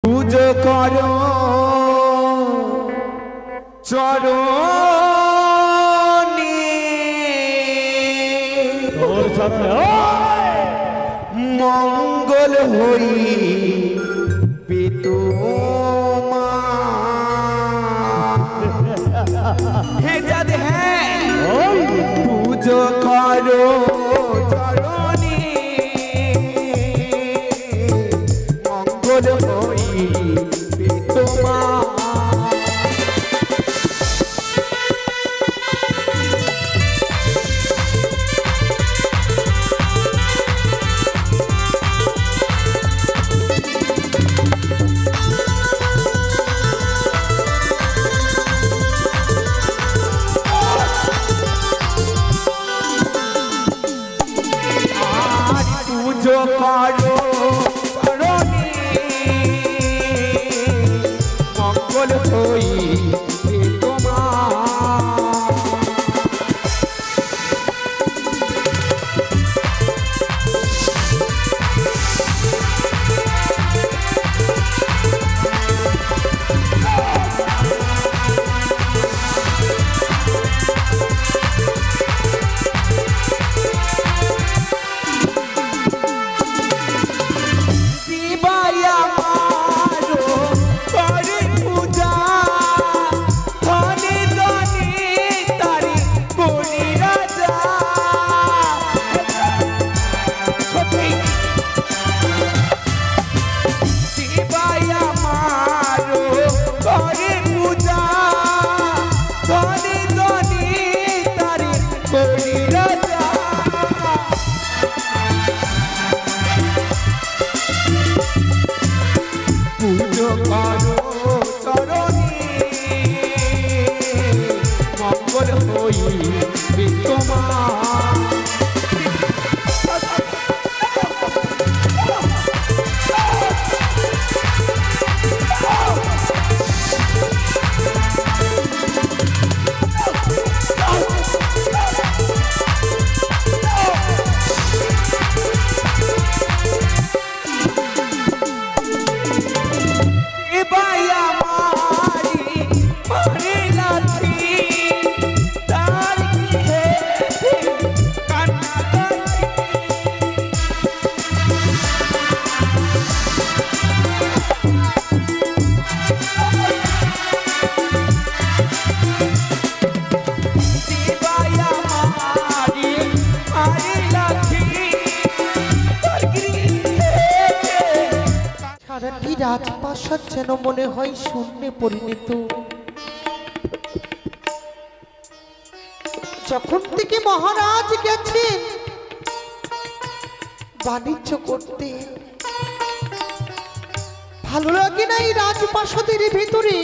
পুজো করো চরণে তোর সাথে মঙ্গল হই পিতু হে যাদে হ্যাঁ পুজো করো চরণে মঙ্গল হই পিতু পুজো করো চরণে মঙ্গল হই পুজো করো চরণে মঙ্গল হই তোমা রাজপ্রাসাদ যেন মনে হয় শূন্যে পরিণত। যখন থেকে মহারাজ গেছেন বাণিজ্য করতে, ভালো লাগে না এই রাজপ্রাসাদের ভিতরে।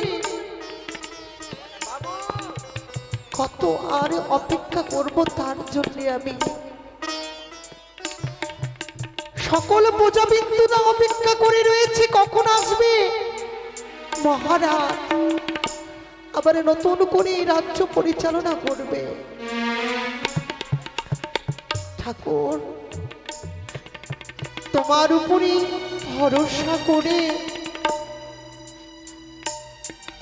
কত আর অপেক্ষা করব তার জন্য আমি। সকল প্রজাবিন্দুরা অপেক্ষা করে রয়েছে কখন আসবে মহারাজ আবার নতুন করে রাজ্য পরিচালনা করবে। ঠাকুর, তোমার উপরে ভরসা করে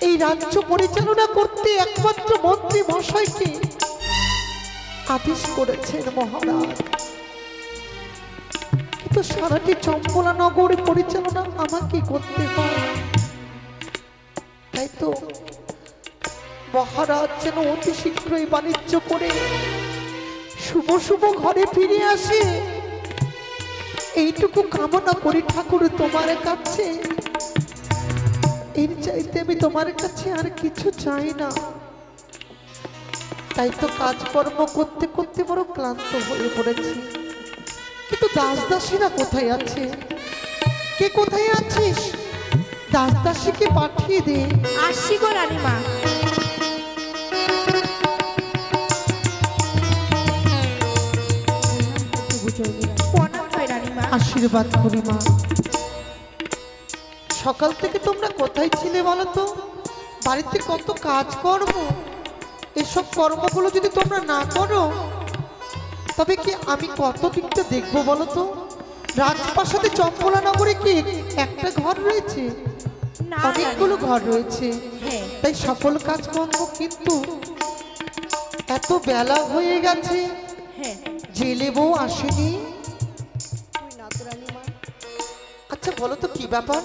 এই রাজ্য পরিচালনা করতে একমাত্র মন্ত্রী মশাইকে আদেশ করেছেন মহারাজ। তো সারাটি চম্পলা নগরে পরিচালনা আমাকে করতে হয়। তাই তো মহারাজ যেন অতি শীঘ্রই বাণিজ্য করে শুভ শুভ ঘরে ফিরে আসে এইটুকু কামনা করি ঠাকুর তোমার কাছে। এর চাইতে আমি তোমার কাছে আর কিছু চাই না। তাই তো কাজকর্ম করতে করতে বড় ক্লান্ত হয়ে পড়েছি। কিন্তু দাস দাসীরা কোথায় আছে? কে কোথায় আছিস? দাস দাসীকে পাঠিয়ে দে। আসছি গো রানীমা। আশীর্বাদ করি মা। সকাল থেকে তোমরা কোথায় ছিলে বলো তো? বাড়িতে কত কাজ কর্ম, এসব কর্মগুলো যদি তোমরা না করো তবে কি আমি কত দিকটা দেখবো বলো তো? রাজপ্রাসাদে চম্পলা নগরে কি একটা ঘর রয়েছে? না অনেকগুলো ঘর রয়েছে, হ্যাঁ তাই সকল কাজকর্ম কিন্তু এত বেলা হয়ে গেছে, হ্যাঁ জেলে বউ আসেনি। আচ্ছা বলো তো কি ব্যাপার,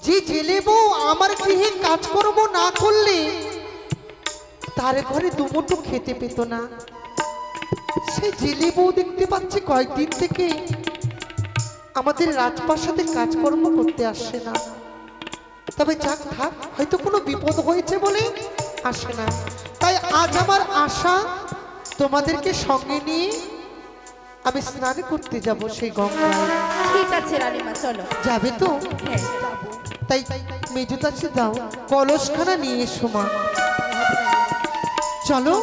যে জেলে বউ আমার গৃহে কাজকর্ম না করলে তার ঘরে দুমুঠো খেতে পেত না, সে জেলে বউ দেখতে পাচ্ছি কয়েকদিন থেকে আমাদের রাজপ্রাসাদে কাজকর্ম করতে আসে না। তবে যাক থাক, হয়তো কোনো বিপদ হয়েছে বলে আসে না। তাই আজ আমার আশা তোমাদেরকে সঙ্গে নিয়ে আমি স্নান করতে যাব সেই গঙ্গায়। ঠিক আছে রানীমা চলো। যাবে তো? হ্যাঁ তাই মেজুদাসী দাও কলসখানা নিয়ে এসো মা। চলো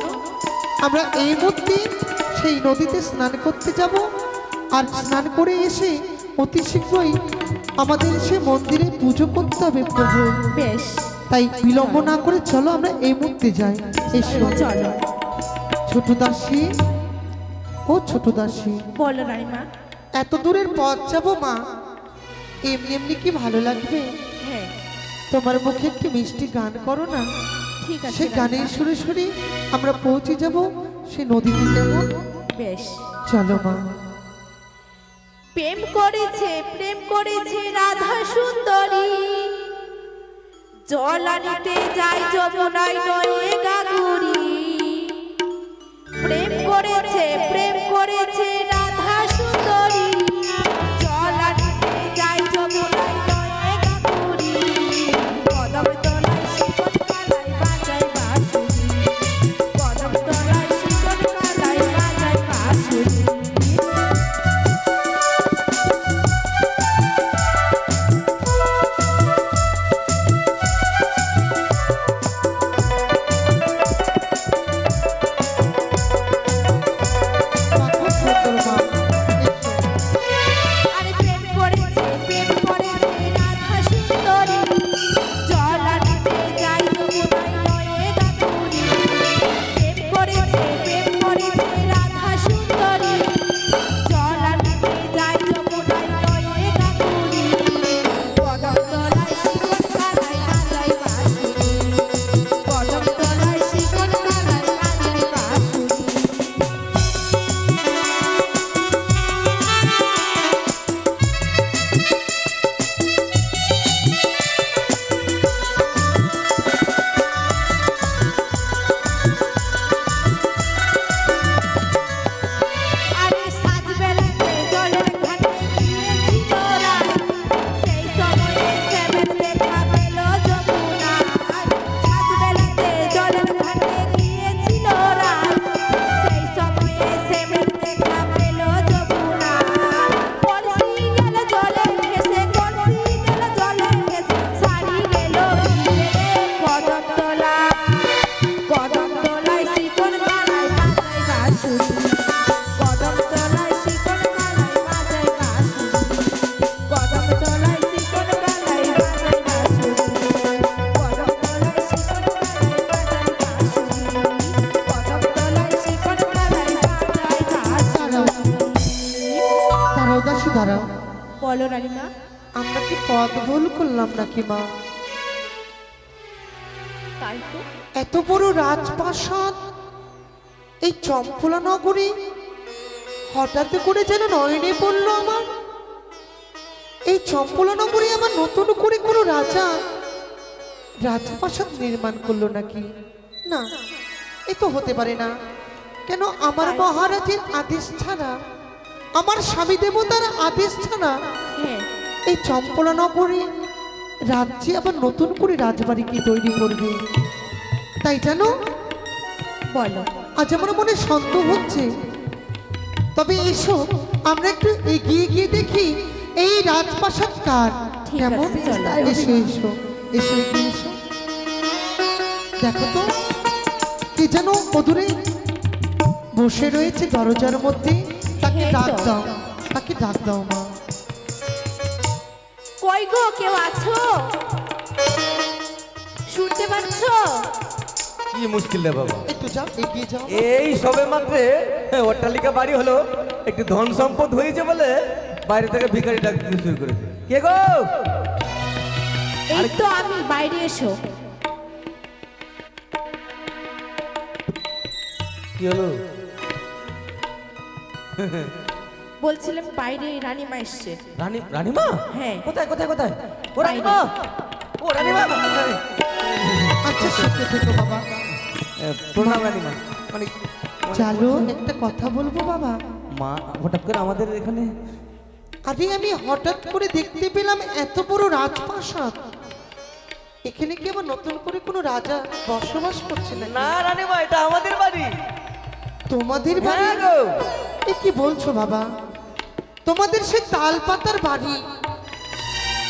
আমরা এই মধ্যে সেই নদীতে স্নান করতে যাব, আর স্নান করে এসে অতি শীঘ্রই আমাদের সে মন্দিরে পুজো করতে হবে প্রভু। বেশ তাই বিলম্ব না করে চলো আমরা এই মুহূর্তে যাই। এসো চলো। ছোট দাসী, ও ছোট দাসী, বলো রানীমা। এত দূরের পথ যাবো মা, এমনি এমনি কি ভালো লাগবে? হ্যাঁ তোমার মুখে একটি মিষ্টি গান করো না, ঠিক আছে সে গানের সুরে সুরে আমরা পৌঁছে যাব সে নদীতে যাব। বেশ চলো মা। প্রেম করেছে রাধা সুন্দরী, জল আনিতে যায় যমুনায় নয়ে গাগুরি। প্রেম করেছে রাধা সুন্দরী, জল আনিতে যায় যমুনায় নয়ে গাগুরি। কদম তলায় শিকল কালাই বাজায় বাঁশুরি, কদম তলায় শিকল কালাই বাজায় বাঁশুরি। বলো রানীমা। আমরা কি পথ ভুল করলাম নাকি মা? তাই তো, এত বড় রাজপ্রাসাদ এই চম্পলা নগরী হঠাৎ করে যেন নয়নে পড়লো আমার। এই চম্পলা নগরী আমার নতুন করে কোনো রাজা রাজপ্রাসাদ নির্মাণ করলো নাকি? না, এ তো হতে পারে না। কেন আমার মহারাজের আদেশ ছাড়া, আমার স্বামী দেবতার আদেশ ছাড়া হ্যাঁ এই চম্পলা নগরী রাজ্যে আবার নতুন করে রাজবাড়ি কি তৈরি করবে? তাই জানো, বলো। আজ আমার মনে সন্দেহ হচ্ছে। তবে এসো আমরা একটু এগিয়ে গিয়ে দেখি এই রাজপ্রাসাদ কার। ঠিক কেমন? আছে, চলো। এসো এসো এসো, এগিয়ে এসো। দেখো তো কে যেন অদূরে বসে রয়েছে দরজার মধ্যে। তাকে এই তো। ডাক দাও, তাকে ডাক দাও মা। কই গো, কেউ আছো? শুনতে পাচ্ছ? কি মুশকিল রে বাবা, একটু যাও, এগিয়ে যাও। এই সবে মাত্র অট্টালিকা বাড়ি হলো, একটু ধন সম্পদ হয়েছে বলে বাইরে থেকে ভিখারি ডাক দিতে শুরু করেছে। কে গো? এই তো আমি, বাইরে এসো। কি হলো? বলছিলাম বাইরে রানীমা এসছে। রানীমা? হ্যাঁ। কোথায় কোথায় কোথায়? ও রানীমা, ও রানীমা। আচ্ছা শিখে থেকো বাবা। প্রণাম রানীমা। মানে চালু একটা কথা বলবো বাবা। মা হঠাৎ করে আমাদের এখানে? আরে আমি হঠাৎ করে দেখতে পেলাম এত বড় রাজপ্রাসাদ। এখানে কি আবার নতুন করে কোনো রাজা বসবাস করছে না? না রানীমা, এটা আমাদের বাড়ি। তোমাদের বাড়ি? হ্যাঁ গো। এ কি বলছো বাবা? তোমাদের সে তাল পাতার বাড়ি,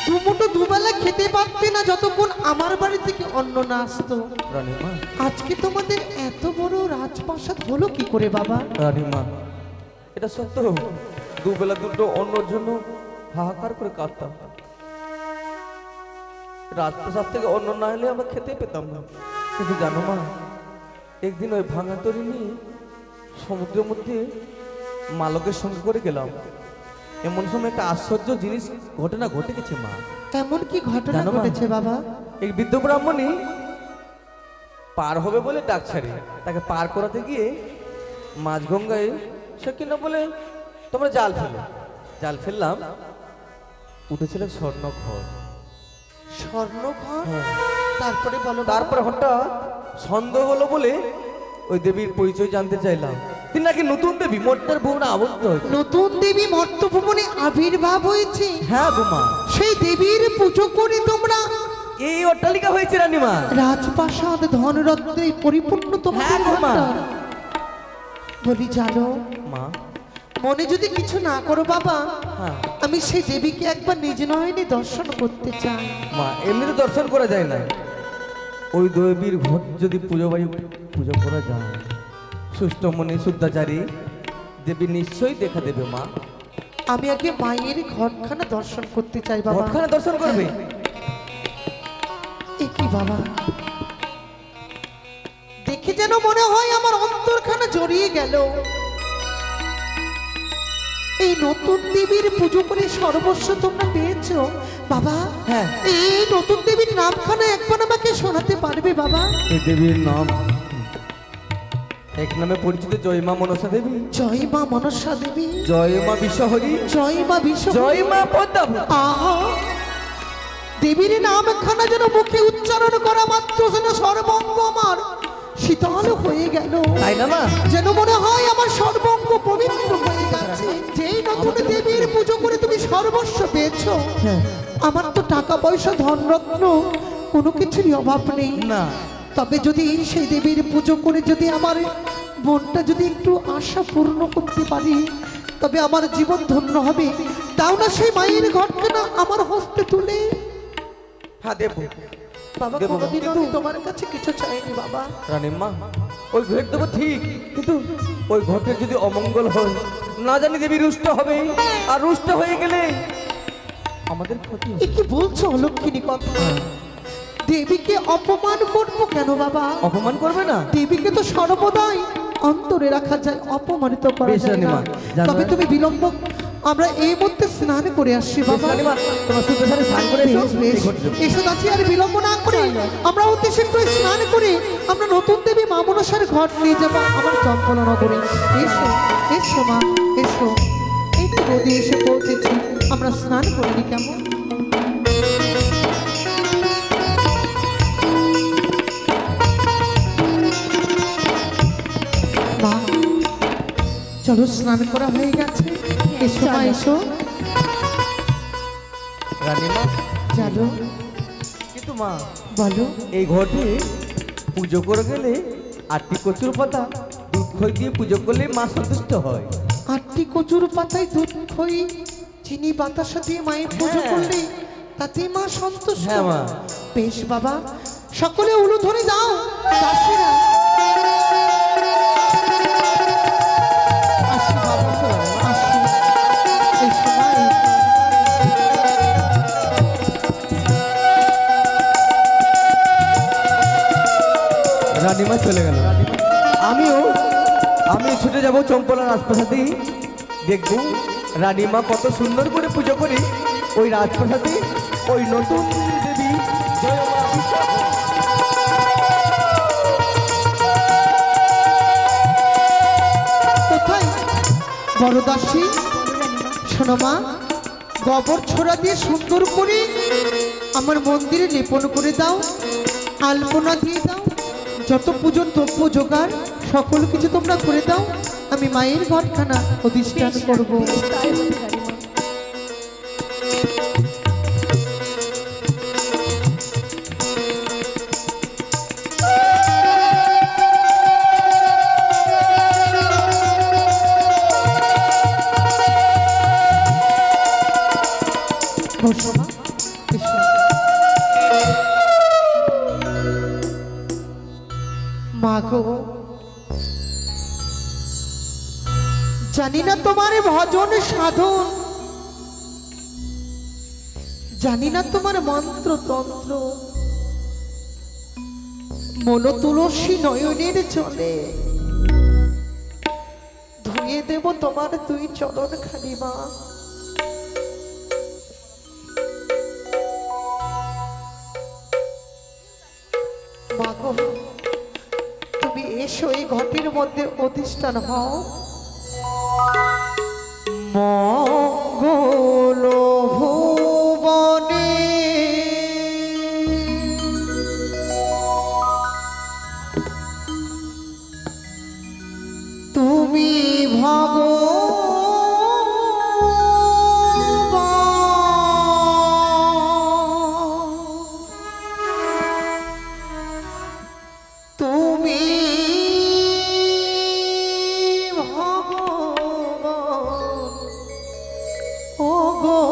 দুমুটো দুবেলা খেতে পারতে না যতক্ষণ আমার বাড়ি থেকে অন্ন না আসতো। রানীমা, আজকে তোমাদের এত বড় রাজপ্রাসাদ হলো কি করে বাবা? রানীমা এটা সত্য। দুবেলা দুটো অন্যর জন্য হাহাকার করে কাঁদতাম। রাজপ্রাসাদ থেকে অন্ন না এলে আমরা খেতে পেতাম না। কিন্তু জানো মা, একদিন ওই ভাঙা তরি নিয়ে সমুদ্রের মধ্যে মালকের সঙ্গে করে গেলাম। এমন সময় একটা আশ্চর্য জিনিস ঘটনা ঘটে গেছে মা। এমন কি ঘটনা জানো মা? ঘটেছে বাবা? এই বৃদ্ধ ব্রাহ্মণী পার হবে বলে ডাক ছাড়ে, তাকে পার করাতে গিয়ে মাঝগঙ্গায় সে কিনা বলে তোমরা জাল ফেলো। জাল ফেললাম, উঠেছিল স্বর্ণ ঘর। স্বর্ণঘর? হ্যাঁ। তারপরে বলো বাবা। তারপর হঠাৎ সন্দেহ হলো বলে ওই দেবীর পরিচয় জানতে চাইলাম। তিনি নাকি নতুন দেবী, মর্তের ভুবনে আবদ্ধ হয়েছে। নতুন দেবী মর্তভুবনে আবির্ভাব হয়েছে? হ্যাঁ বোমা, সেই দেবীর পুজো করে তোমরা এই অট্টালিকা হয়েছে রানীমা। রাজপ্রাসাদ ধনরত্নে পরিপূর্ণ তোমাদের হ্যাঁ গো মা। ভাণ্ডার। বলি জানো মা, মনে যদি কিছু না করো বাবা, হ্যাঁ আমি সেই দেবীকে একবার নিজ নয়নে দর্শন করতে চাই। মা, এমনিতে দর্শন করা যায় না। ওই দেবীর ঘর যদি পুজো করা যায়, সুষ্ঠ মনে শুদ্ধাচারী দেবী নিশ্চয়ই দেখা দেবে মা। আমি আগে মায়ের ঘরখানা দর্শন করতে চাই বাবা। ঘরখানা দর্শন করবে? এ কি বাবা, দেখে যেন মনে হয় আমার অন্তরখানা জড়িয়ে গেল। এই নতুন দেবীর পুজো করে সর্বস্ব তোমরা পেয়েছো বাবা। হ্যাঁ। এই নতুন দেবীর নামখানা একবার আমাকে শোনাতে পারবে বাবা? এই দেবীর নাম এক নামে পরিচিত জয় মা মনসা দেবী, জয় মা মনসা দেবী, জয় মা বিশ্বহরি, জয় মা বিশ্ব, জয় মা পদ্মাবতী। আহা, দেবীর নামখানা যেন মুখে উচ্চারণ করা মাত্র যেন সর্বঙ্গ আমার শীতল হয়ে গেল। তাই না মা? যেন মনে হয় আমার সর্বঙ্গ পবিত্র হয়ে গেছে। যেই নতুন দেবীর পুজো করে তুমি সর্বস্ব পেয়েছো, আমার তো টাকা পয়সা ধনরত্ন কোনো কিছুরই অভাব নেই। না। তবে যদি সেই দেবীর পুজো করে যদি আমার মনটা যদি একটু আশা পূর্ণ করতে পারি, তবে আমার জীবন ধন্য হবে। তাও না সেই মায়ের ঘটনা আমার হস্তে তুলে। হ্যাঁ দেব বাবা, দেবো। কোনোদিনও আমি তোমার কাছে কিছু চাইনি বাবা। রানীমা, ওই ঘর দেবো ঠিক, কিন্তু ওই ঘটের যদি অমঙ্গল হয়, না জানি দেবী রুষ্ট হবে, আর রুষ্ট হয়ে গেলে আমাদের ক্ষতি হবে। এ কি বলছো অলক্ষিনী কথা? দেবীকে অপমান করবো কেন বাবা? অপমান করবে না? দেবীকে তো সর্বদাই অন্তরে রাখা যায়, অপমানিত করা বেশ যায় না। রানীমা, জানো তবে না? তুমি বিলম্ব, আমরা এই মধ্যে স্নান করে আসছি বাবা। রানীমা, তোমার সুন্দর স্নান করে এসো, বেশ বেশ, এই ঘট দেবো। এসো যাচ্ছি, আর বিলম্ব না করে আমরা অতি শীঘ্রই স্নান করে আমরা নতুন দেবী মা মনসার ঘট নিয়ে যাবো আমার চম্পলা নগরে। এসো এসো মা, এসো। এই তো নদী এসে পৌঁছেছি, আমরা স্নান করিনি কেমন? মা, চলো স্নান করা হয়ে গেছে, এসো মা এসো। রানীমা, চলো, কিন্তু মা বলো। এই ঘটে পুজো করে গেলে 8টি কচুর পাতা দুধ খই দিয়ে পুজো করলে মা সন্তুষ্ট হয়। 8টি কচুর পাতায় দুধ খই চিনি বাতাসা দিয়ে মায়ের পুজো হ্যাঁ। করলে তাতে মা সন্তুষ্ট। হ্যাঁ মা। বেশ বাবা, সকলে উলুধ্বনি দাও দাসীরা। আসি বাবা, আসি। এসো মা, রানীমা চলে গেল। আমিও ছুটে যাব চম্পলা রাজপ্রাসাদে, দেখবো রানীমা কত সুন্দর করে পুজো করে ওই রাজপ্রাসাদে ওই নতুন দেবী জয় মা বিশাখা। কোথায় বড়দাসী? শোনো মা, গোবর ছোড়া দিয়ে সুন্দর করে আমার মন্দিরে লেপন করে দাও, আলপনা দিয়ে দাও, যত পুজোর দ্রব্য জোগাড় সকল কিছু তোমরা করে দাও। আমি মায়ের ঘরখানা অধিষ্ঠান করবো। তাই হবে রানীমা। বসো মা, এসো। মা গো, জানি না তোমার ভজন সাধন, জানি না তোমার মন্ত্র তন্ত্র, মন তুলসী নয়নের চলে ধুয়ে দেব তোমার দুই চরণ খানি মা। মা গো, তুমি এসো এই ঘটির মধ্যে অধিষ্ঠান হও। মঙ্গল ভুবনে তুমি তুমি ওগো,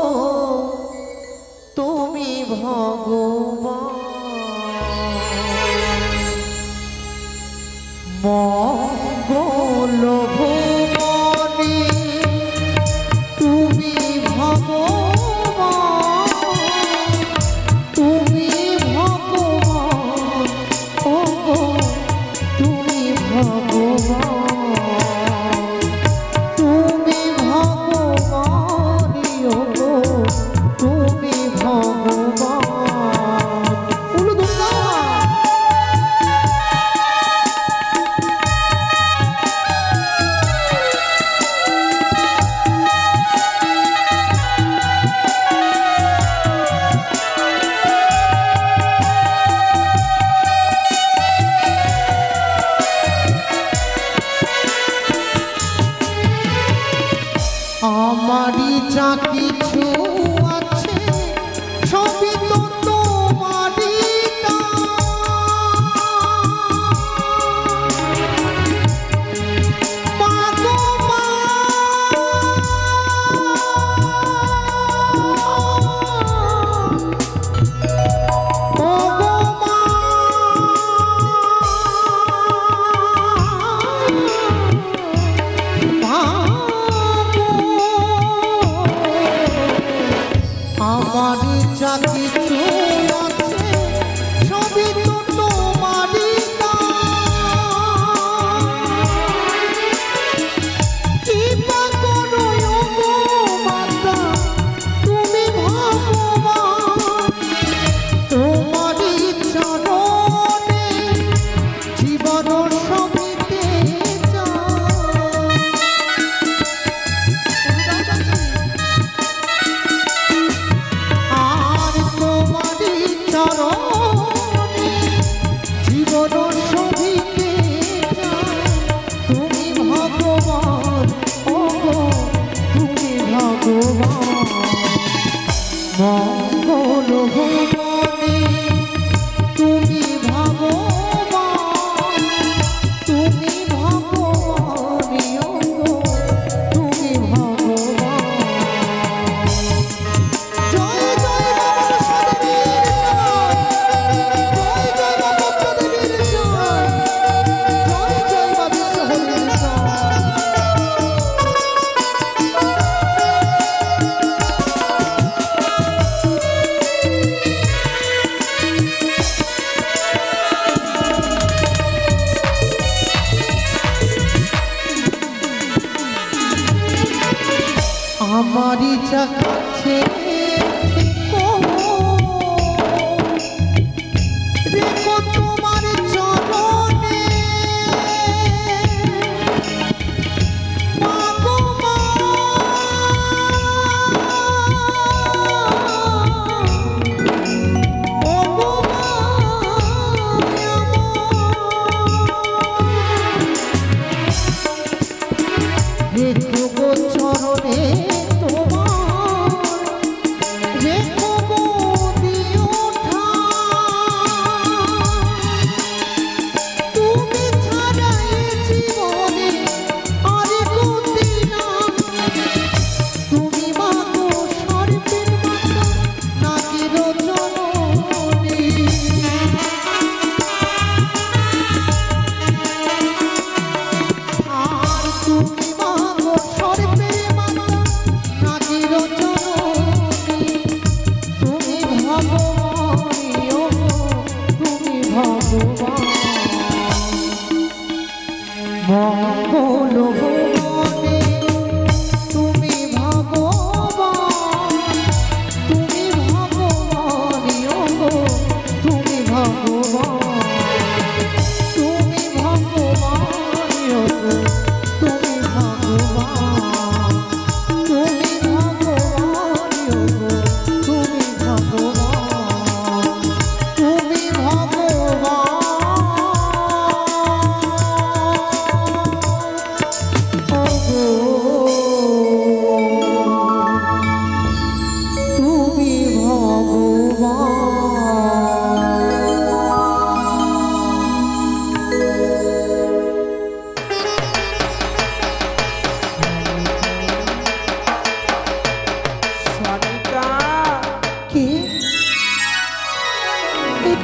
তুমি ভগবান। মঙ্গল ভুবনে তুমি ভগবান, তুমি ভগবান, ওগো তুমি ভগবান, তুমি ভগবান, ওগো তুমি ভগবান। বলো দুর্গা। আমারই যা কিছু আছে সবই তো তোমারই দান। মা গো মা, ও গো মা, আমারই যা কিছু আছে সবই তো তোমারই দান। কৃপা করো ওগো মাতা, তুমি ভগবান, তোমারই চরণে জীবন সবিতে চাই। আর তোমারই চরণে জীবন সবিতে চাই। তুমি ভগবান, ওগো তুমি ভগবান। মঙ্গল ভুবনে তুমি ভগবান, তুমি ভগবান, ওগো তুমি ভগবান। জয় জয় মনসা দেবীর জয়, জয় জয় মমতা দেবীর জয়, জয় জয় মা বিশ্বহরির জয়। আমারই যা কাছে থেকো,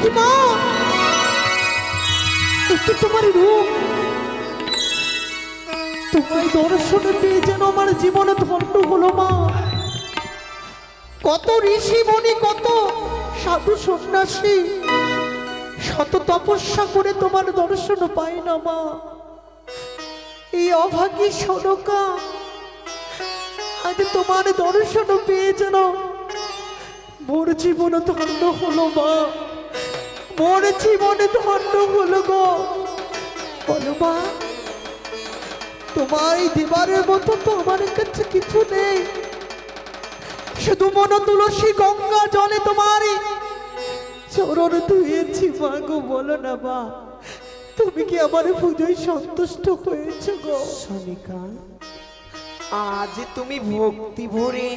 কি মা, একটু তোমার রূপ, তোমার দর্শনে পেয়ে যেন আমার জীবনে ধন্য হলো মা। কত ঋষি মুনি, কত সাধু সন্ন্যাসী শত তপস্যা করে তোমার দর্শন পায় না মা। এই অভাগী সনকা আজ তোমার দর্শন পেয়ে যেন মোর জীবন ধন্য হলো মা, মোর জীবনে ধন্য হলো গো। বলো মা, তোমায় দেবারের মতো তো আমার কাছে কিছু নেই, শুধু মন তুলসী গঙ্গা জলে তোমার চরণ ধুয়েছি মা গো। বলো না মা, তুমি কি আমার পুজোয় সন্তুষ্ট হয়েছো গো? সনিকা, আজ তুমি ভক্তি ভরে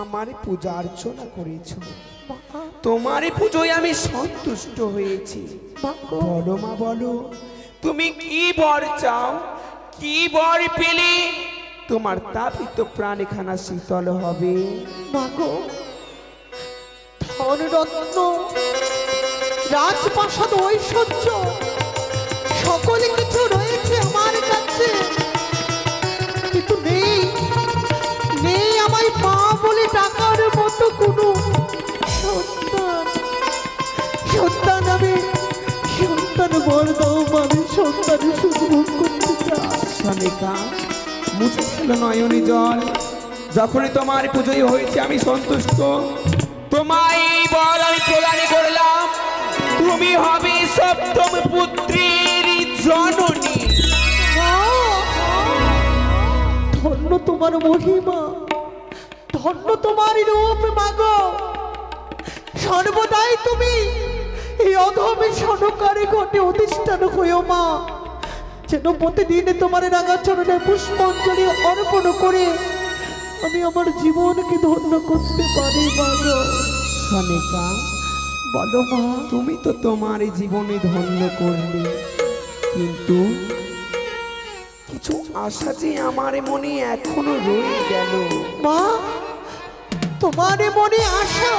আমার পূজা অর্চনা করেছো, তোমার পুজোয় আমি সন্তুষ্ট হয়েছি। বলো মা, বলো তুমি কি বর চাও, কি বর পেলে তোমার তাপিত প্রাণীখানা শীতল হবে? মাগো, ধন রত্ন, রাজপ্রাসাদ, ঐশ্বর্য সকল কিছু রয়েছে আমার কাছে, কিন্তু নেই, নেই আমায় মা বলে ডাকার মতো কোনো সন্তান। সন্তান আমি, সন্তান বর দাও, আমি সন্তানের সুখ ভোগ করতে চাই। সনিকা, মুছে ছিল নয়নি জল, যখনই তোমার পুজোয় হয়েছে আমি সন্তুষ্ট। তোমায় এই বর আমি প্রদান করলাম, তুমি হবে সপ্তম পুত্রের জননী। ধন্য তোমার মহিমা, ধন্য তোমার রূপ মাগো। সর্বদাই তুমি এই অধমে সনকারে ঘটে অধিষ্ঠান হইও মা, যেন প্রতিদিন তোমার রাঙা চরণে পুষ্পাঞ্জলি অর্পণ করে আমি আমার জীবনকে ধন্য করতে পারি মাগো। সনিকা, বলো মা, তুমি তো তোমার এই জীবনে ধন্য করলে, কিন্তু কিছু আশা যে আমার মনে এখনো রয়ে গেল। মা, তোমার মনে আশা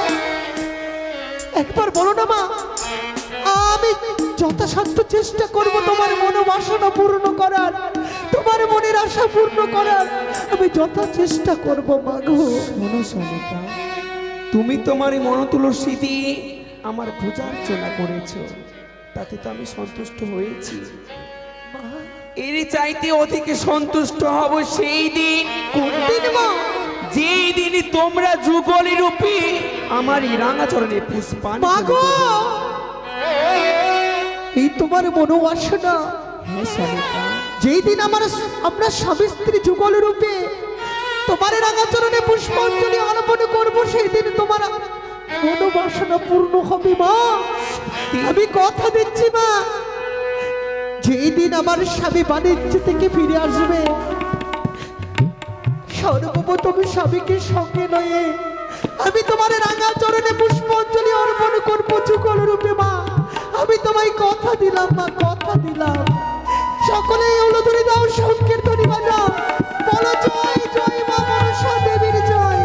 একবার বলো না মা। আমি যথাসাধ্য চেষ্টা করব তোমার মনোবাসনা পূর্ণ করার, তোমার মনের আশা পূর্ণ করার আমি যথা চেষ্টা করব মা গো। শোনো সনিকা, তুমি তোমার এই মনতুলসী দিয়ে আমার পূজা অর্চনা করেছো, তাতে তো আমি সন্তুষ্ট হয়েছি। এর চাইতে অধিক সন্তুষ্ট হব সেই দিন, কোন দিন মা? যেই দিনই তোমরা যুগলী রূপে আমার এই রাঙাচরণে পুষ্পাঞ্জলি মাগো, এই তোমার মনোবাসনা। হ্যাঁ সনিকা, যেই দিন আমরা স্বামী স্ত্রী যুগল রূপে তোমার রাঙাচরণে পুষ্পাঞ্জলি অর্পণ করবো, সেই দিন তোমার মনোবাসনা পূর্ণ হবে মা। আমি কথা দিচ্ছি মা, যেই দিন আমার স্বামী বাণিজ্য থেকে ফিরে আসবে, সর্বপ্রথম স্বামীকে সঙ্গে নয়ে আমি তোমার রাঙা চরণে পুষ্পাঞ্জলি অর্পণ করবো যুগল রূপে মা। আমি তোমায় কথা দিলাম মা, কথা দিলাম। সকলে উলুধ্বনি দাও, সংকীর্তনী বাজাও, বলো জয় জয় মা মনসা দেবীর জয়।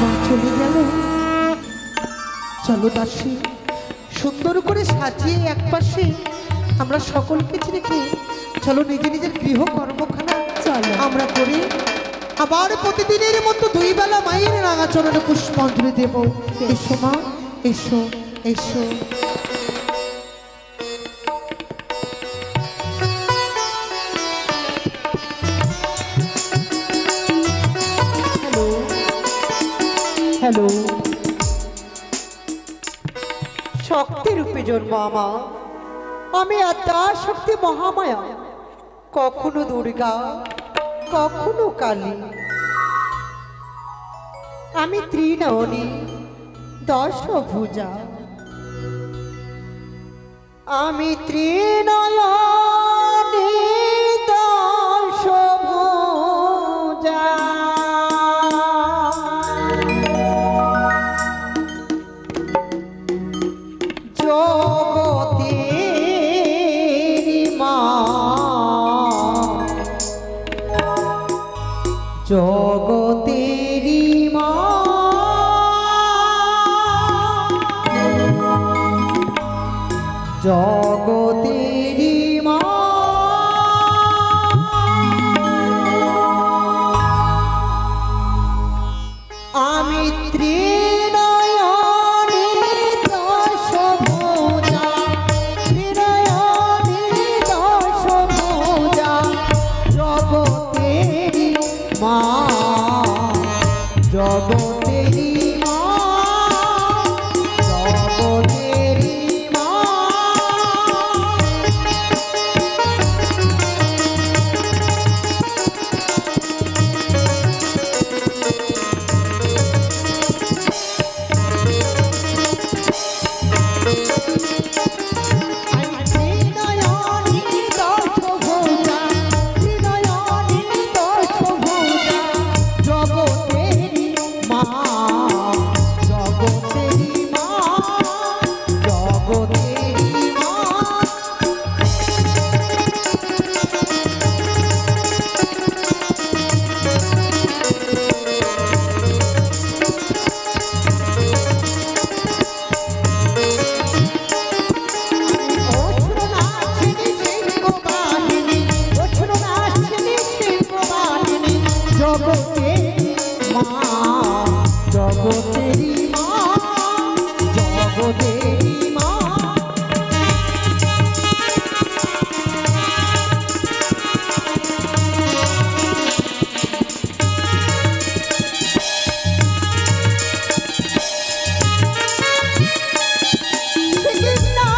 মা চলে গেল, চলো দাসী, সুন্দর করে সাজিয়ে এক পাশে আমরা সকলকে রেখে চলো নিজে নিজের গৃহ কর্মখানা চলো আমরা করি। আবার প্রতিদিনের মতো দুই বেলা মায়ের রাঙাচরণে পুষ্পাঞ্জলি দেব। এসো মা, এসো এসো। হ্যালো হ্যালো, শক্তি রূপে জন্ম আমার, আমি আত্মা শক্তি মহামায়া, কখনো দুর্গা কখনো কালী, আমি ত্রিনয়নী দশভুজা, আমি ত্রিনয়নী দশভুজা। জগতের মা জগতেরি মা আমি ত্রিনয়নী দশভুজা ত্রিনয়নী দশভুজা জগতেরি মা জগতেরি মা জগতেরি মা ত্রিনয়নী দশভুজা ত্রিনয়নী দশভুজা জগতেরি মা জগতেরি মা জগতেরি মা অসুরনাশিনী সিংহবাহিনী অসুরনাশিনী সিংহবাহিনী জগতেরি মা জগতেরি মা জগতেরি মা না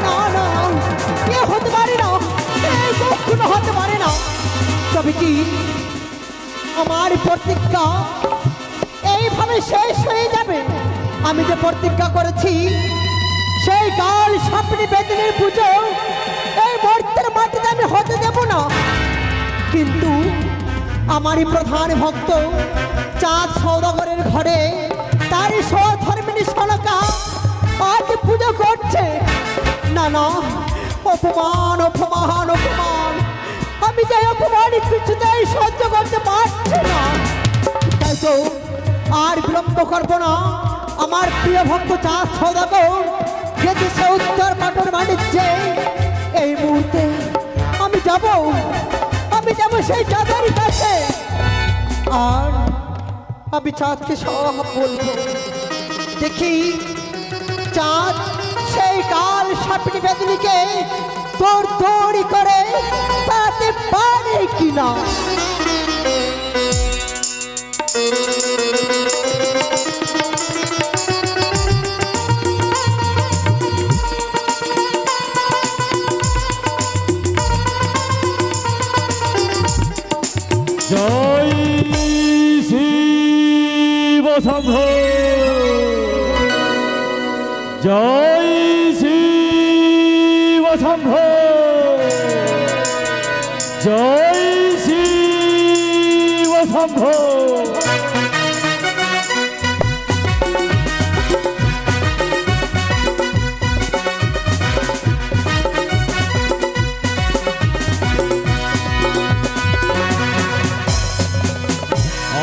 না না এ হতে পারে না এ কখনো হতে পারে না তবে কি আমার প্রতিজ্ঞা এইভাবে শেষ হয়ে যাবে আমি যে প্রতিজ্ঞা করেছি সেই কাল সাপনি বেদিনীর পুজো এই মর্তের মাটিতে আমি হতে দেব না কিন্তু আমারই প্রধান ভক্ত চাঁদ সৌদাগরের ঘরে তারই সহধর্মিনী সনকা আজ পুজো করছে না না অপমান অপমান অপমান আমি যে অপমান কিছুতেই সহ্য করতে পারছি না তাই তো আর বিলম্ব করবো না আমার প্রিয় ভক্ত চাঁদ সৌদাগর যেতে সে উত্তর পাটর বাণিজ্যে এই মুহূর্তে আমি যাব সেই চাঁদের কাছে আর আমি চাঁদকে সব বলবো দেখি চাঁদ সেই কাল সাপনি বেদিনীকে দৌড়ি করে তাতে পারে কিনা জয় শিব শম্ভো জয় শিব শম্ভো জয় শিব শম্ভো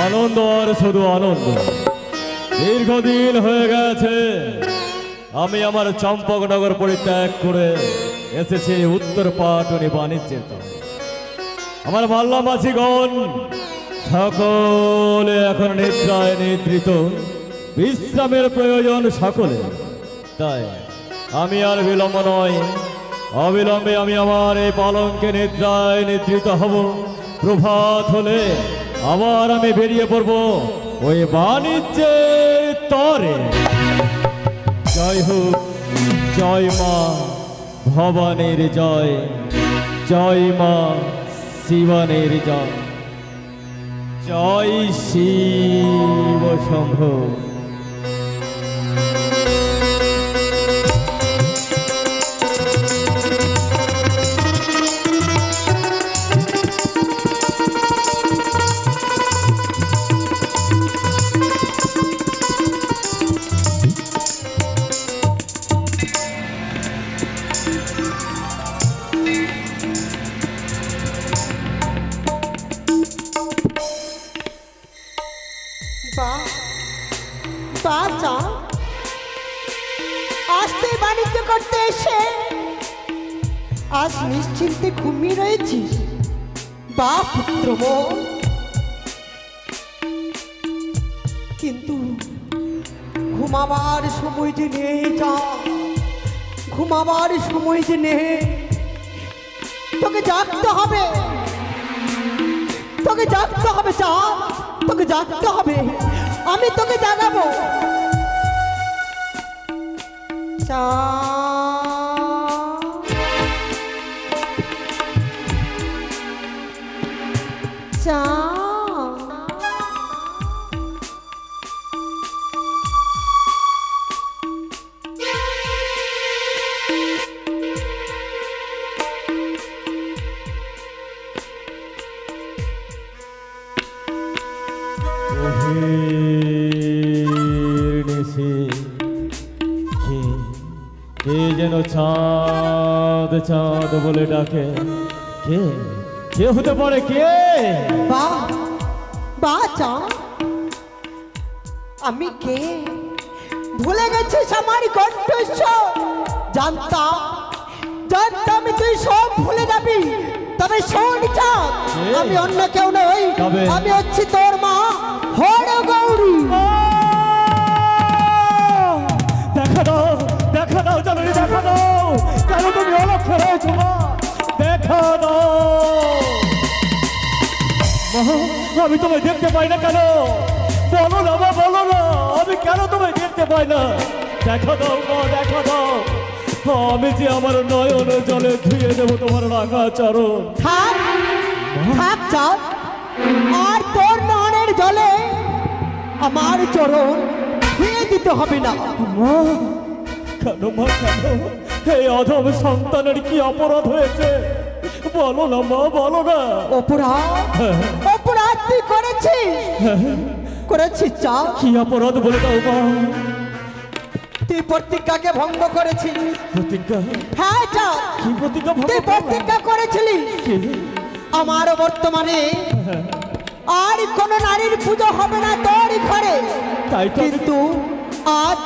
আনন্দ আর শুধু আনন্দ দীর্ঘদিন হয়ে গেছে আমি আমার চম্পকনগর পরিত্যাগ করে এসেছি উত্তর পাটনি বাণিজ্যের তরে। আমার মাল্লামাছিগণ সকলে এখন নিদ্রায় নিদ্রিত, বিশ্রামের প্রয়োজন সকলে। তাই আমি আর বিলম্ব নয়, অবিলম্বে আমি আমার এই পালঙ্কে নিদ্রায় নিদ্রিত হব। প্রভাত হলে আবার আমি বেরিয়ে পড়ব ওই বাণিজ্যের তরে। জয় হোক, জয় মা ভবানীর জয়, জয় মা শিবানীর জয়, জয় শিব শম্ভু। আজ তুই বাণিজ্য করতে এসে আজ নিশ্চিন্তে ঘুমিয়ে রয়েছিস। বা পুত্র মোর, কিন্তু ঘুমাবার সময় যে নেই, যা ঘুমাবার সময় যে নেই, তোকে জাগতে হবে, তোকে জাগতে হবে, যা তোকে জাগতে হবে, আমি তোকে জাগাবো। চা চা কে যেন চাঁদ চাঁদ বলে ডাকে, কে কে হতে পারে, কে? বা বা চা, আমি কে? ভুলে গেছিস আমার কণ্ঠস্বর? জানতাম জানতাম তুই সব ভুলে যাবি। তবে শোন চাঁদ, আমি অন্য কেউ নই, আমি হচ্ছি তোর মা হর গৌরী। দেখা দাও, দেখা দাও জননী, দেখা দাও, কেন তুমি অলক্ষ্য রয়েছো মা? দেখা দাও মা, আমি তোমায় দেখতে পাই না কেন? বলো না মা, বলো না, আমি কেন তোমায় দেখতে পাই না? দেখা দাও মা, দেখা দাও, আমি যে আমার নয়ন জলে ধুয়ে দেবো তোমার রাঙা চরণ। থাক থাক চাঁদ, আর তোর নয়নের জলে আমার চরণ ধুয়ে দিতে হবে না। মা কেন মা, কেন? এই অধম সন্তানের কি অপরাধ হয়েছে? বলো না মা, বলো না। অপরাধ? অপরাধ তুই করেছিস? করেছিস চাঁদ? কি অপরাধ বলে দাও মা। তুই প্রতিজ্ঞাকে ভঙ্গ করেছিস। প্রতিজ্ঞা? হ্যাঁ চাঁদ, কি প্রতিজ্ঞা ভঙ্গ তুই করলাম? প্রতিজ্ঞা করেছিলি কি? আমার বর্তমানে আর কোন নারীর পুজো হবে না তোর ঘরে। তাই তো। কিন্তু আজ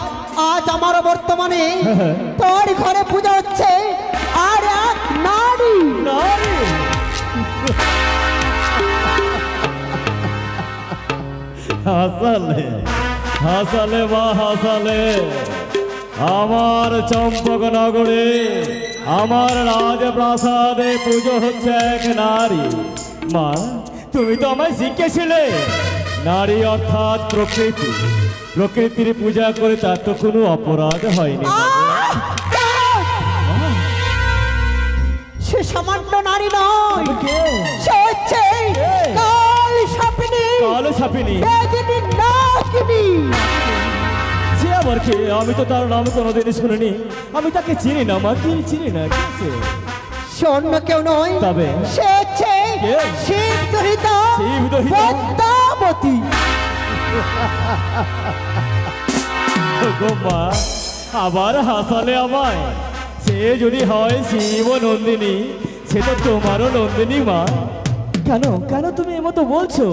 আজ আমার বর্তমানে তোর ঘরে পূজা হচ্ছে আর এক নারী। নারী? হাসালে হাসালে মা, হাসালে। আমার চম্পক নগরে, আমার রাজপ্রাসাদে পুজো হচ্ছে এক নারী। মা তুমি তো আমায় শিখেছিলে, নারী অর্থাৎ প্রকৃতি, প্রকৃতির পূজা করে তার তো কোনো অপরাধ হয়নি। সে সামান্য নারী নয়, কে? সে হচ্ছে কাল সাপিনী। কালো ছাপিনি? বেদিনী নাগিনী। সে আবার কে? আমি তো তার নাম কোনোদিনই শুনিনি, আমি তাকে চিনি না মা, কি চিনি না। কে সে? সে অন্য কেউ নয়, তবে? সে হচ্ছে কে? শিবদহিতা শিবদহিতা? পদ্মাবতী। গো মা, আবার হাসালে আমায়। সে যদি হয় শিব নন্দিনী, সে তো তোমারও নন্দিনী মা। কেন কেন তুমি এমতো বলছো?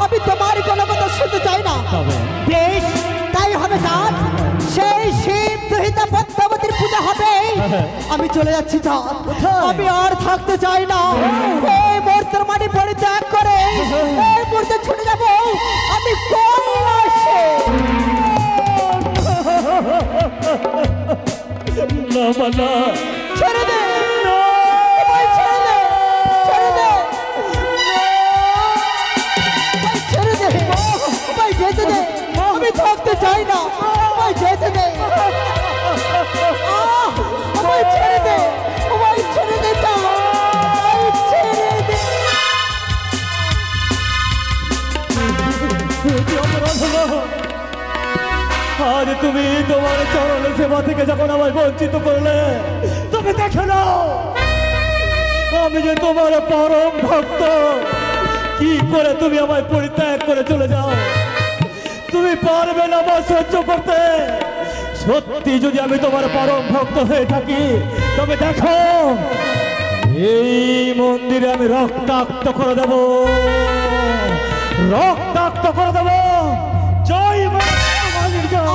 আমি তোমার কোনো কথা শুনতে চাই না। তবে? বেশ, তাই হবে চাঁদ, সেই শিবদহিতা পদ্মাবতীর পূজা হবে। আমি চলে যাচ্ছি চাঁদ, কোথায়? আমি আর থাকতে চাই না। এই মুহূর্তের মাটি পরিত্যাগ করে এই মুহূর্তে ছুটে যাব আমি কৈলাসে। না মা, না। ছেড়ে দে, আমায় ছেড়ে দে, ছেড়ে দে, আমায় ছেড়ে দে, আমায় যেতে দে, আমি থাকতে চাই না, আমায় যেতে দে, আমায় ছেড়ে দে, আমায় ছেড়ে দে, আমায় ছেড়ে দে। কি অপরাধ হলো? আজ তুমি তোমার চরণ সেবা থেকে যখন আমায় বঞ্চিত করলে, তুমি দেখে নাও আমি যে তোমার পরম ভক্ত, কি করে তুমি আমায় পরিত্যাগ করে চলে যাও? তুমি পারবে না আমার সহ্য করতে। সত্যি যদি আমি তোমার পরম ভক্ত হয়ে থাকি, তবে দেখো এই মন্দিরে আমি রক্তাক্ত করে দেব, রক্তাক্ত করে দেব। জয় মা কালীর জয়।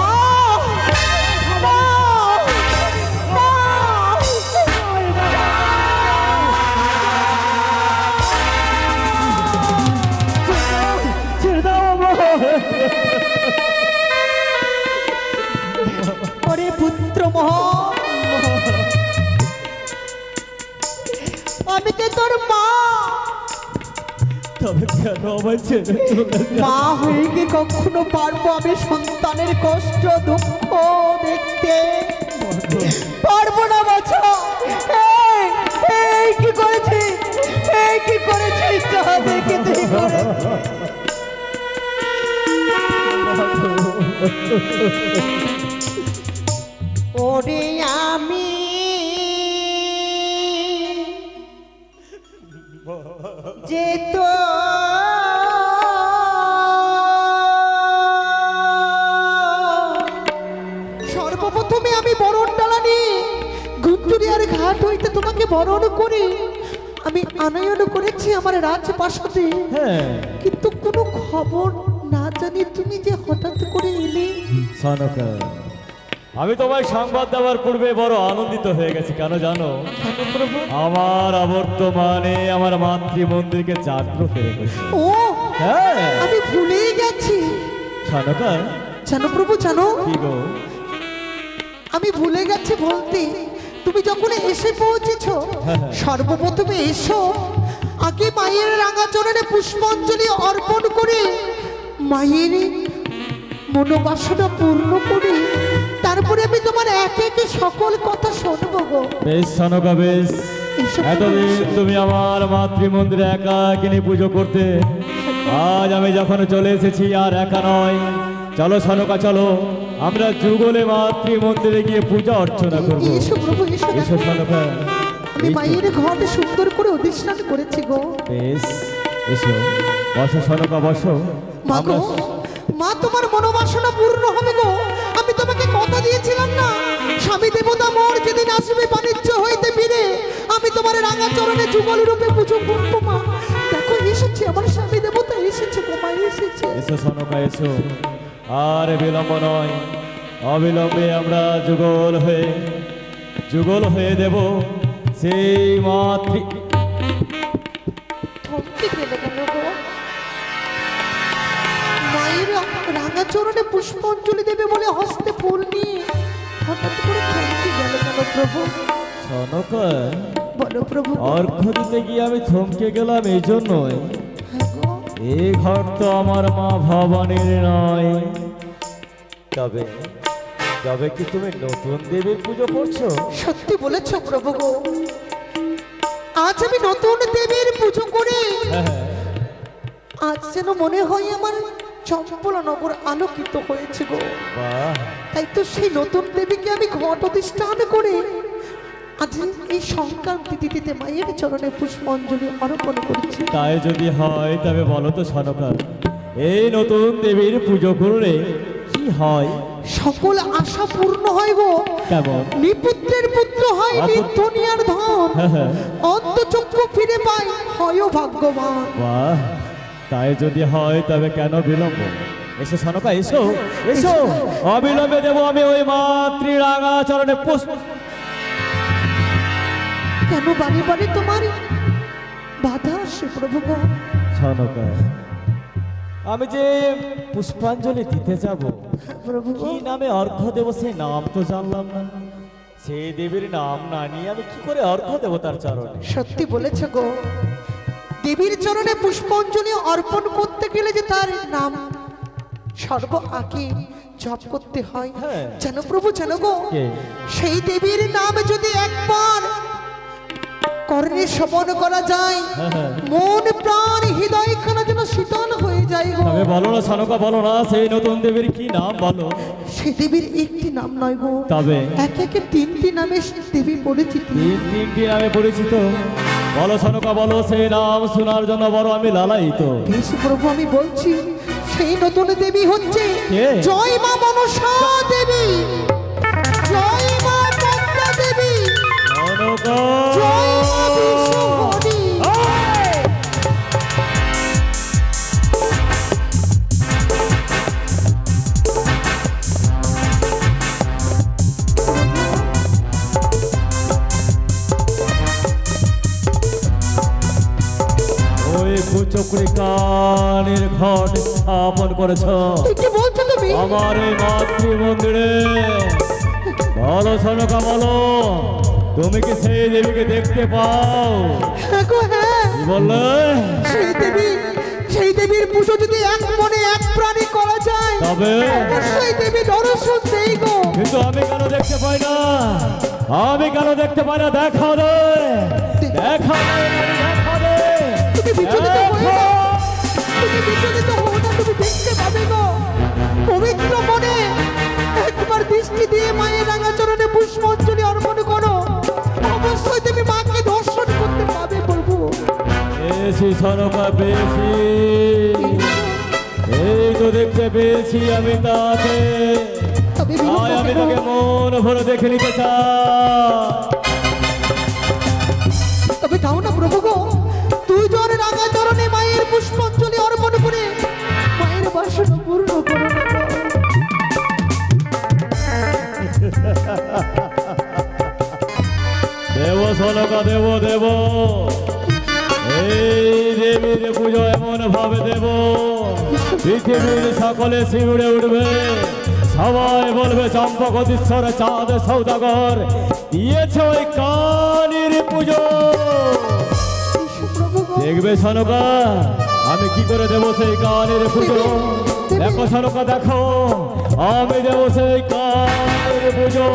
মোহন, আমি তো তোর মা। তবে কেন আমায় ছেড়ে চলে যাও? মা হয়ে কি কখনো পারবো আমি সন্তানের কষ্ট দুঃখ দেখতে? পারবো না বাছা। এই, এই কি করেছিস? এই কি করেছিস? যা দেখে তুই করেছিস। ওরে আমি যেত সর্বপ্রথমে আমি বরণ ডালা নিয়ে গুঞ্জুরিয়ার ঘাট হইতে তোমাকে বরণ করি আমি আনয়ন করেছি আমার রাজপ্রাসাদে। হ্যাঁ কিন্তু কোনো খবর না জানি তুমি যে হঠাৎ করে এলে। সনকা, আমি তোমায় সংবাদ দেওয়ার পূর্বে বড় আনন্দিত হয়ে গেছি। কেন জানো? কেন প্রভু? আমার অবর্তমানে আমার মাতৃ মন্দিরকে জাগ্রত রেখেছে। ও হ্যাঁ আমি ভুলেই গেছি। সনকা, জানো প্রভু জানো, কি গো? আমি ভুলে গেছি বলতে। তুমি যখন এসে পৌঁছেছ সর্বপ্রথমে এসো আগে মায়ের রাঙা চরণে পুষ্পাঞ্জলি অর্পণ করে মায়ের মনোবাসনা পূর্ণ করে তারপরে আমি তোমার একে একে সকল কথা শুনবো গো। বেশ সনকা বেশ। এসো এতদিন এসো। তুমি আমার মাতৃ মন্দিরে একা কিনে পুজো করতে, আজ আমি যখন চলে এসেছি আর একা নয়। চলো সনকা চলো, আমরা যুগলে মাতৃ মন্দিরে গিয়ে পূজা অর্চনা করবো। এসো প্রভু এসো। এসো সনকা। আমি মায়ের ঘরে সুন্দর করে অধিষ্ঠান করেছি গো। বেশ এসো, বসো সনকা বসো। মা গো, আমরা মা তোমার মনোবাসনা পূর্ণ হবে গো। আমি তোমাকে কথা দিয়েছিলাম না, স্বামী দেবতা মোর যেদিন আসবে বাণিজ্য হইতে ফিরে আমি তোমার রাঙা চরণে যুগল রূপে পুজো করবো। মা দেখো এসেছে আমার স্বামী দেবতা, এসেছে গো মা এসেছে। এসো সনকা এসো, আর বিলম্ব নয়, অবিলম্বে আমরা যুগল হয়ে দেব সেই মাতৃ। থমকে গেলে কেন গো? মায়ের রাঙা চরণে পুষ্পাঞ্জলি দেবে বলে হস্তে ফুল নিয়ে হঠাৎ করে থমকে গেল কেন প্রভু? সনকা, বলো প্রভু। অর্ঘ্য দিতে গিয়ে আমি থমকে গেলাম এই জন্যই, হ্যাঁ গো, এই ঘর তো আমার মা ভবানীর নয়। তবে তবে কি তুমি নতুন দেবীর পুজো করছো? সত্যি বলেছ প্রভু গো। আজ আমি নতুন দেবীর পুজো করে হ্যাঁ, আজ যেন মনে হয় আমার চম্পলা নগর আলোকিত হয়েছে গো। বাহ, তাই তো সেই নতুন দেবীকে আমি ঘট অধিষ্ঠান করে আজ এই সংক্রান্তি তিথিতে মায়ের চরণে পুষ্পাঞ্জলি অর্পণ করছি। তাই যদি হয় তবে বলো তো সনকা, এই নতুন দেবীর পুজো করলে কি হয়? সকল আশা পূর্ণ হয় গো। কেমন? নিপুত্রের পুত্র হয় নির্ধনিয়ার ধন, হ্যাঁ, হ্যাঁ। অন্তচক্ষু ফিরে পায় হয় ভাগ্যবান। বাহ, তাই যদি হয় তবে কেন বিলম্ব? এসো সনকা এসো এসো, অবিলম্বে দেবো আমি ওই মাতৃ রাঙা চরণে পুষ্প। কেন বারে বারে তোমার বাধা আসে প্রভু গো? সনকা, আমি যে পুষ্পাঞ্জলি দিতে যাব, প্রভু গো, কি নামে অর্ঘ্য দেব সেই নাম তো জানলাম না। সেই দেবীর নাম না নিয়ে আমি কি করে অর্ঘ্য দেব তার চরণে? সত্যি বলেছ গো। দেবীর চরণে পুষ্পাঞ্জলি অর্পণ করতে গেলে যে তার নাম সর্ব আগে জপ করতে হয়। হ্যাঁ। জানো প্রভু জানো গো, কে? সেই দেবীর নাম যদি একবার কর্ণে শ্রবণ করা যায় হ্যাঁ, হ্যাঁ। মন প্রাণ হৃদয় খানা যেন শীতল হয়ে যায় গো। তবে বলো না সনকা, বলো না সেই নতুন দেবীর কি নাম বলো। সে দেবীর একটি নাম নয় গো, তবে এক একে তিনটি নামে দেবী পরিচিত। তিনটি নামে পরিচিত। বলো সনকা বলো, সেই নাম শোনার জন্য বড় আমি লালায়িত। বেশ প্রভু আমি বলছি, সেই নতুন দেবী হচ্ছে কে? জয় মা মনসা দেবী, জয় মা পদ্মা দেবী, সনকা, জয় মা বিশ্বহরি। ওই কুচক্রি কানের ঘট স্থাপন করেছ কি বলছো তুমি? আমার এই মাতৃ মন্দিরে। বলো সনকা বলো, তুমি কি সেই দেবীকে দেখতে পাও? হ্যাঁ গো হ্যাঁ, কি বললে? সেই দেবীর পুজো যদি এক মনে এক প্রাণী করা যায় তবে সেই দেবী দর্শন দেই গো। কিন্তু আমি কেন দেখতে পাই না? আমি কেন দেখতে পাই না? দেখা দে, দেখা দে, দেখা দে। তুমি বিচলিত হও না, তুমি বিচলিত হও না, তুমি দেখতে পাবে গো। পবিত্র মনে একবার দৃষ্টি দিয়ে মায়ের রাঙা চরণে পুষ্পাঞ্জলি অর্পণ করো, অবশ্যই তুমি মাকে দর্শন করতে পাবে বলবো। পেয়েছি সনকা, পেয়েছি, এই তো দেখতে পেয়েছি আমি তাকে। তবে তাই আমি তাকে মন ভরে দেখে নিতে চাই। তবে তাও না প্রভু গো, তুই জন রাঙা চরণে মায়ের পুষ্পাঞ্জলি অর্পণ করে মায়ের বাসনা পূর্ণ করো না গো। দেব সনকা, দেব দেব, এই দেবীর পুজো এমন ভাবে দেব পৃথিবীর সকলে শিউরে উঠবে, সবাই বলবে চম্পকদীশ্বর চাঁদ সৌদাগর দিয়েছে ওই কালীর পুজো। দেখবে সনকা আমি কি করে দেবো সেই কালীর পুজো। দেখো সনকা দেখো, আমি দেবো সেই কালীর পুজো।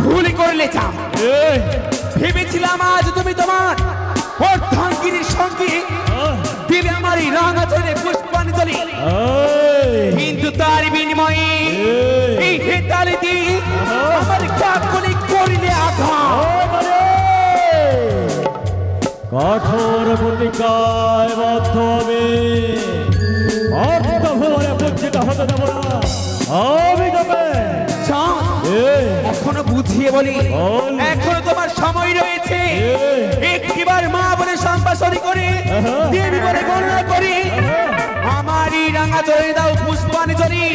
ভুলই করলে চাও। ভেবেছিলাম আজ তুমি তোমার অর্ধাঙ্গিনীর সঙ্গে দিলে আমার এই রাঙা চলে পুষ্পাঞ্জলি, কিন্তু তার বিনিময়ে এই হেতালি দিয়ে আমার কাকলি করিলে আঘাত। কঠোর প্রতিজ্ঞায় বদ্ধ হবে, অর্থ ভুবনে পুঞ্জিত হতে দেব না আমি তোকে। এখনো বুঝিয়ে বলি, এখনো তোমার সময় রয়েছে। একটিবার মা বলে সম্ভাষণী করে দেবী বলে গণনা করে আমারই রাঙা চলে দাও পুষ্পাঞ্জলি।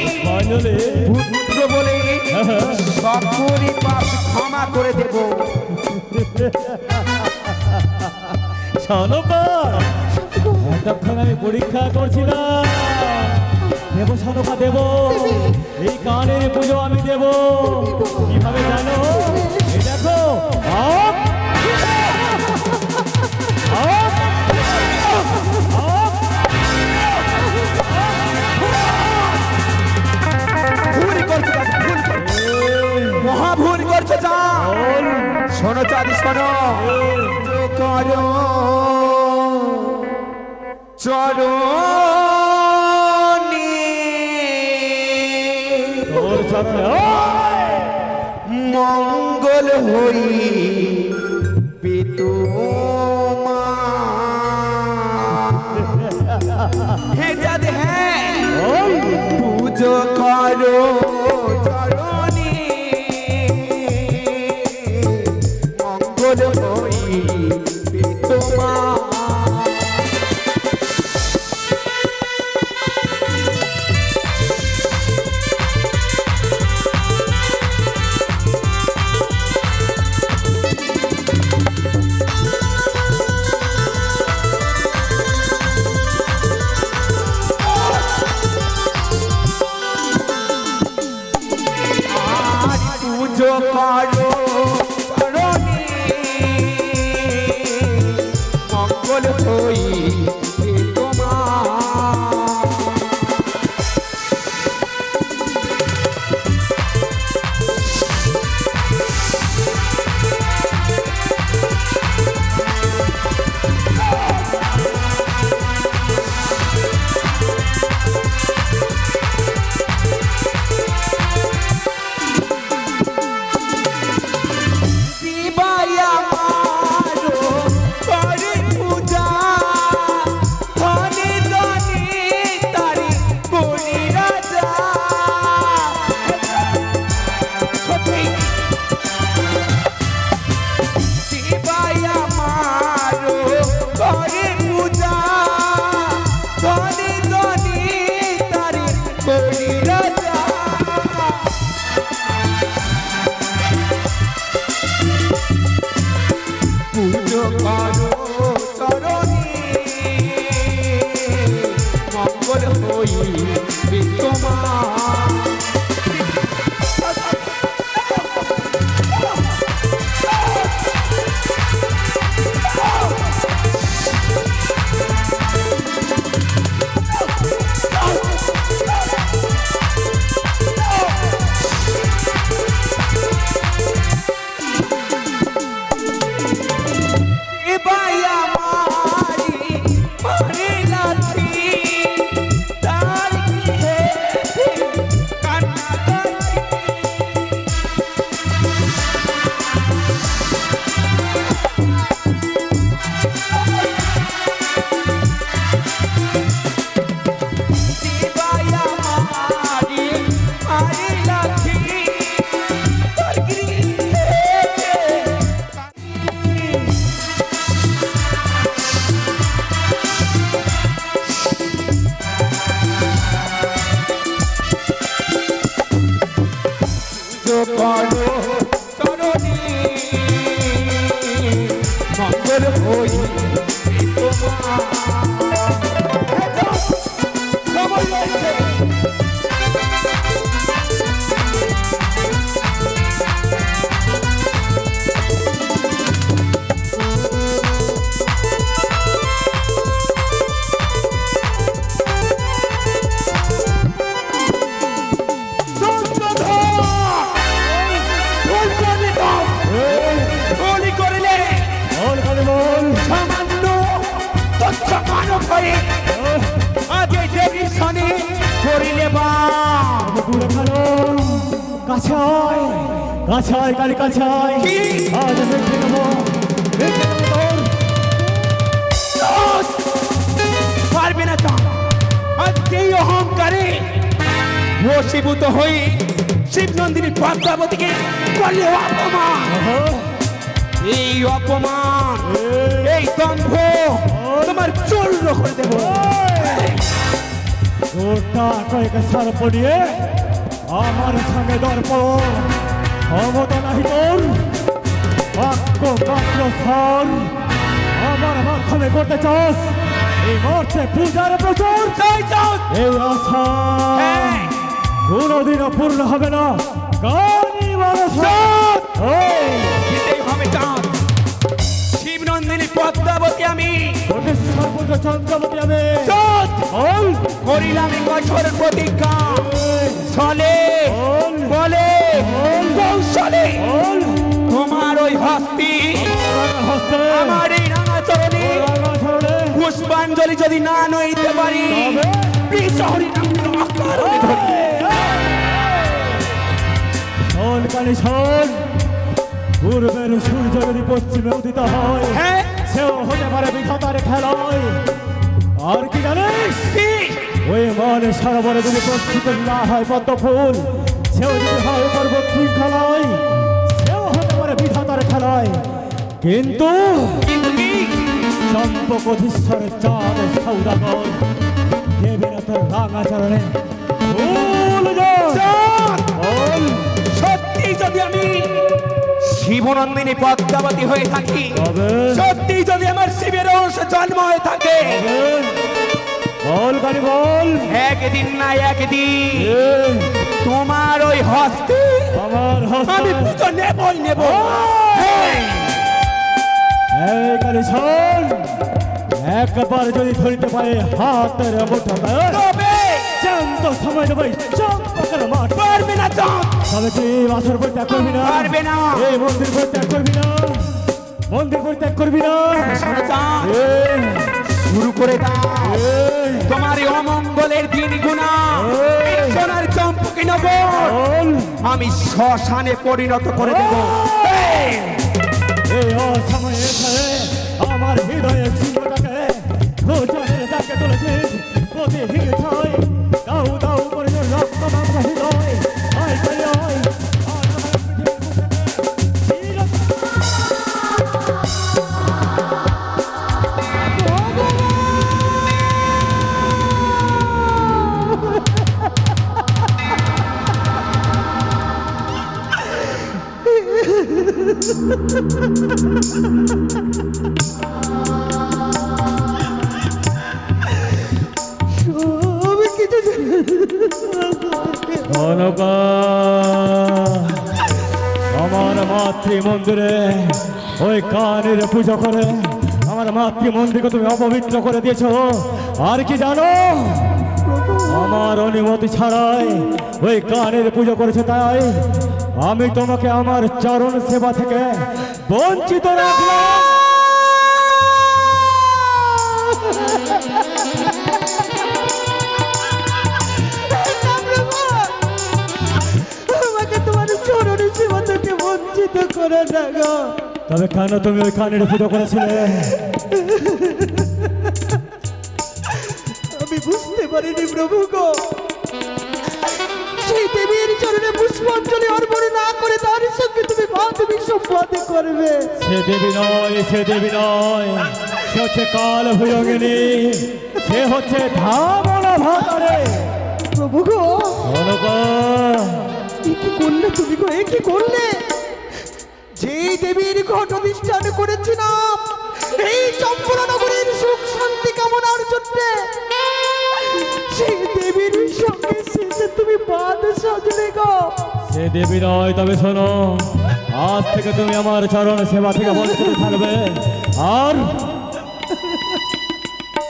পুত্র বলে সকলই পাপ ক্ষমা করে দেব। সনকা এতক্ষণ আমি পরীক্ষা করছিলাম, দেব সনকা দেব, এই কানের পুজো আমি দেব। কিভাবে জানো? এই দেখো, মহাভুল করছো যা। শোনো চাঁদি শোনো, করো চরণে মঙ্গল হই পেতো হে চাঁদ হ্যাঁ পুজো করো চরণে মঙ্গল হই পেতো করো করণী মঙ্গল হইবে তোমার। কাছাই কালি কাছাই আজ দেখে নেব পারবে না তা আজ যেই অহংকারে বশীভূত হয়ে শিবনন্দিনী পদ্মাবতীকে করলে অপমান, এই অপমান এই দম্ভ তোমার চূর্ণ করে দেব। গোটা কয়েক সার পড়িয়ে আমার সঙ্গে দর্প ক্ষমতা নাহি তোর বাক্য মাত্র সার আমার মাধ্যমে করতে চাস এই মর্তে পূজার প্রচার এই আশা কোনোদিনও পূর্ণ হবে না। গানি মানুষ শিবনন্দিনী পদ্মাবতী আমি সর্বত্র চন্দ্রবতী আমি করিলাম কঠোর প্রতিজ্ঞা চলে বলে কৌশলে তোমার ওই হস্তি আমার এই রাঙাচরণে পুষ্পাঞ্জলি যদি না নইতে পারি বিশহরি পূর্বের সূর্য যদি পশ্চিমে উদিত হয় সেও হতে পারে বিধাতার খেলায়। আর কি জানিস ওই মনে সরোবরে যদি প্রস্তুত না হয় পদ্ম ফুল সেও যদি হয় পর্বতী খেলায় সেও হতে পারে বিধাতার খেলায়। কিন্তু চম্পকধীশ্বরের চাঁদ সৌদাগর দেবে না তোর রাঙাচরণে সত্যি যদি আমি শিবনন্দিনী পদ্মাবতী হয়ে থাকি, সত্যি যদি আমার শিবের অংশ জন্ম হয়ে থাকে, বল গাড়ি বল একদিন না একদিন তোমার ওই হস্তে আমার আমি হস্তে পুজো নেবই নেব। এই কালি শোন, একবার যদি ধরিতে পারে হাতের মুঠোয় তবে জ্যান্ত সময় দেবই চম্পকের মাঠ। পারবে না চাঁদ, তবে কি বাসর পরিত্যাগ করবি না? পারবে না। এই মন্দির পরিত্যাগ করবি না? মন্দির পরিত্যাগ করবি না? শোনো চাঁদ, এই, শুরু করে দাও এই, তোমার এই অমঙ্গলের দিন গুণা। এই। সোনার চম্পকে নগর বল। আমি শ্মশানে পরিণত করে দেব। এই, এই অসময়ে এসে আমার হৃদয়ের সিংহটাকে ভোজনের ডাকে তুলেছিস। প্রতি হিংসায় দাউ দাউ করে রক্ত মাংস হৃদয় আয় চলে আয়। আর আমার পৃথিবীর বুকে এই রক্ত- আমি কিছু জানি কনকা, আমার মাতৃ মন্দিরে ওই কানের পুজো করে আমার মাতৃ মন্দিরকে তুমি অপবিত্র করে দিয়েছো। আর কি জানো, আমার অনুমতি ছাড়াই ওই কানের পুজো করেছে, তাই আমি তোমাকে আমার চরণ সেবা থেকে বঞ্চিত রাখলাম। আমাকে তোমার চরণের সেবা থেকে বঞ্চিত করে না গো। তবে কেন তুমি ওই কানের পুজো করেছিলে? আমি বুঝতে পারিনি প্রভু গো, সেই দেবীর চরণে পুষ্পাঞ্জলি অর্পণ না করে তার সঙ্গে তুমি বান্ধবী সম্পাদ করবে। সে দেবী নয়, সে দেবী নয়, সে হচ্ছে কাল ভৈরঙ্গিনী, সে হচ্ছে ধামনা ভাতারে। প্রভু গো, কনকা, এ কি করলে তুমি গো, এ কি করলে? যে দেবীর ঘট অধিষ্ঠান করেছিলাম এই চম্পলা নগরের সুখ শান্তি কামনার জন্য, সেই দেবীর সঙ্গে শেষে তুমি বাদ সাজলে গো। সে দেবী নয়। তবে শোনো, আজ থেকে তুমি আমার চরণ সেবা থেকে বঞ্চিত থাকবে। আর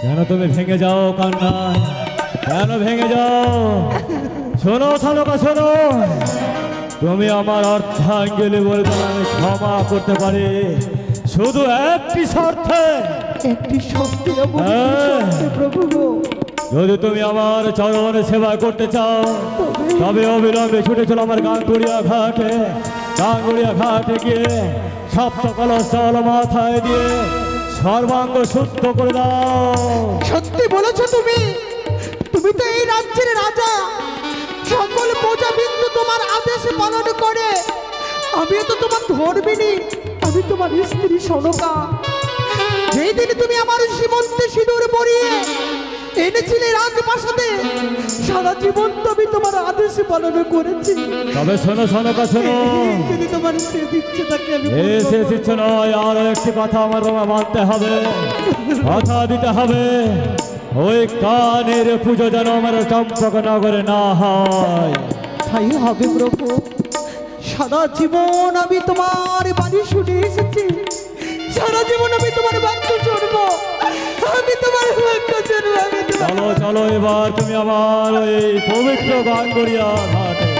যেন তুমি ভেঙে যাও কান্নায়, কেন ভেঙে যাও? শোনো থানকা, শোনো, তুমি আমার অর্ধাঙ্গিনী বলে তোমায় আমি ক্ষমা করতে পারি, শুধু একটি শর্তে। একটি শক্তি হ্যাঁ। প্রভু গো, যদি তুমি আমার চরণ সেবা করতে চাও, তবে অবিলম্বে ছুটে চলো আমার গাঙ্গুড়িয়া ঘাটে। গাঙ্গুড়িয়া ঘাটে গিয়ে সপ্ত কলস জল মাথায় দিয়ে সর্বাঙ্গ শুদ্ধ করে দাও। সত্যি বলেছো তুমি, তুমি তো এই রাজ্যের রাজা, সকল প্রজা বিন্দু তোমার আদেশ পালন করে। আমি তো তোমার ধর্মিনী, আমি তোমার স্ত্রী সনকা। যেই দিন তুমি আমার সীমন্তে সিঁদুর পরিয়ে এনেছিলে রাজপ্রাসাদে, সারা জীবন তো আমি তোমার আদেশ পালন করেছি। তবে শোনো শোনকা, শোনো, যদি তোমার শেষ ইচ্ছে থাকে আমি এ শেষ ইচ্ছে নয়, আরো একটি কথা আমার বাবা মানতে হবে, কথা দিতে হবে। ওই কানের পুজো যেন আমার চম্পকনগরে না হয়। তাই হবে প্রভু। সারা জীবন আমি তোমার বাণী শুনে এসেছি, সারা জীবন আমি তোমার বাক্য শুনবো, আমি তোমার বাক্য শুনবো, আমি তোমার চলো চলো, এবার তুমি আমার ওই পবিত্র গাঙ্গুড়িয়া ঘাটে।